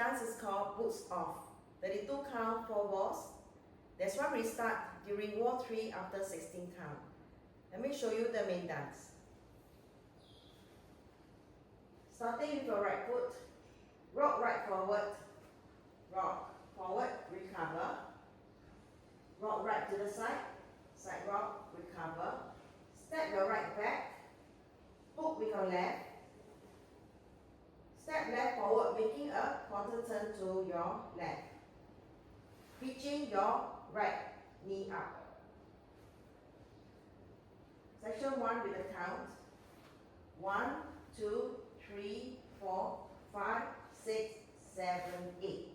dance is called boots off. 32 count, 4 balls. There's one restart during wall 3 after 16 count. Let me show you the main dance. Starting with your right foot, rock right forward, rock forward, recover, rock right to the side, side rock, recover, step your right back, hook with your left, step left forward, making a quarter turn to your left, pitching your right knee up. Section 1 with the count. 1, 2, 3, 4, 5, 6, 7, 8.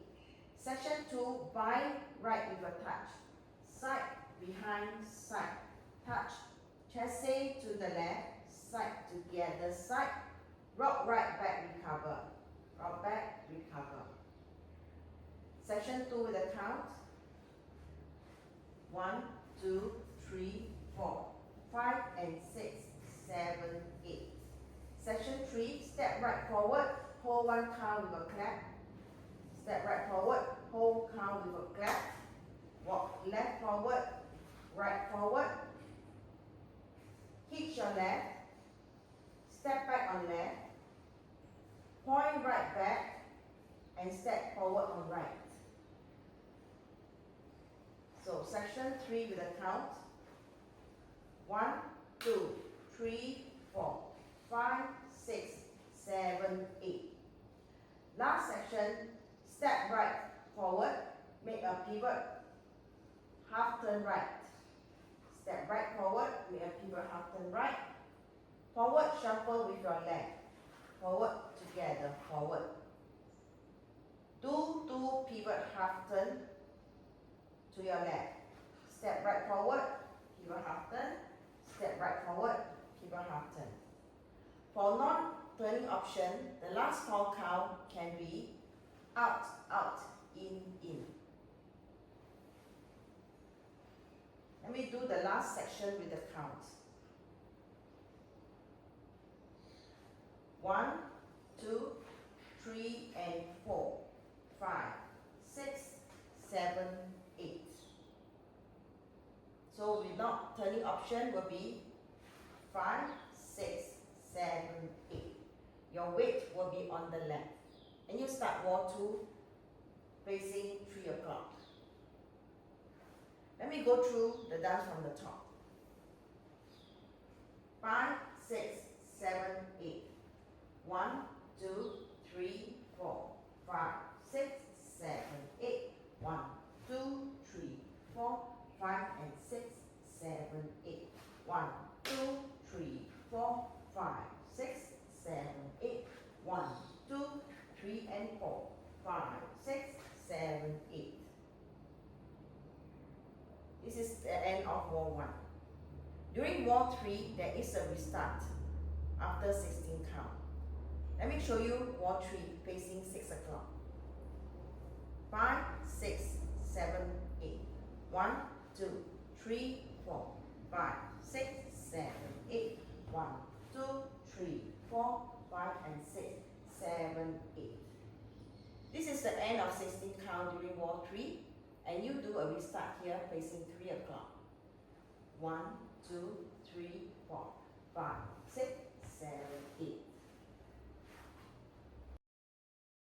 Section 2, bind right with a touch. Side, behind, side. Touch. Chassé to the left, side together, side. Rock right back, recover. Rock back, recover. Section 2 with a count. 1, 2, 3, 4, 5 and 6, 7, 8. Section 3, step right forward, hold one count with a clap. Step right forward, hold count with a clap. Walk left forward, right forward. Hitch your left. Step back on left. Point right back and step forward on right. So section 3 with a count. 1, 2, 3, 4, 5, 6, 7, 8. Last section, step right forward, make a pivot, half turn right. Step right forward, make a pivot, half turn right. Forward shuffle with your leg. Forward together, forward. Do 2 pivot, half turn to your left. Step right forward, pivot, half turn. Step right forward, pivot, half turn. For non-turning option, the last 4 count can be out, out, in, in. Let me do the last section with the count. 1, 2, 3 and 4, 5, 6, 7, 8. So the not turning option will be 5, 6, 7, 8. Your weight will be on the left. And you start wall 2 facing 3 o'clock. Let me go through the dance from the top. 5, 6, 7, 8. 1, 2, 3, 4, 5, 6, 7, 8. 1, 2, 3, 4, 5 and 6, 7, 8. 1, 2, 3, 4, 5, 6, 7, 8. 1, 2, 3 and 4, 5, 6, 7, 8. This is the end of wall 1. During wall 3, there is a restart after 16 count. Let me show you wall 3 facing 6 o'clock. 5, 6, 7, 8. 1, 2, 3, 4, 5, 6, 7, 8. 1, 2, 3, 4, 5 and 6, 7, 8. This is the end of 16 count during wall 3, and you do a restart here facing 3 o'clock. 1, 2, 3, 4, 5, 6, 7, 8.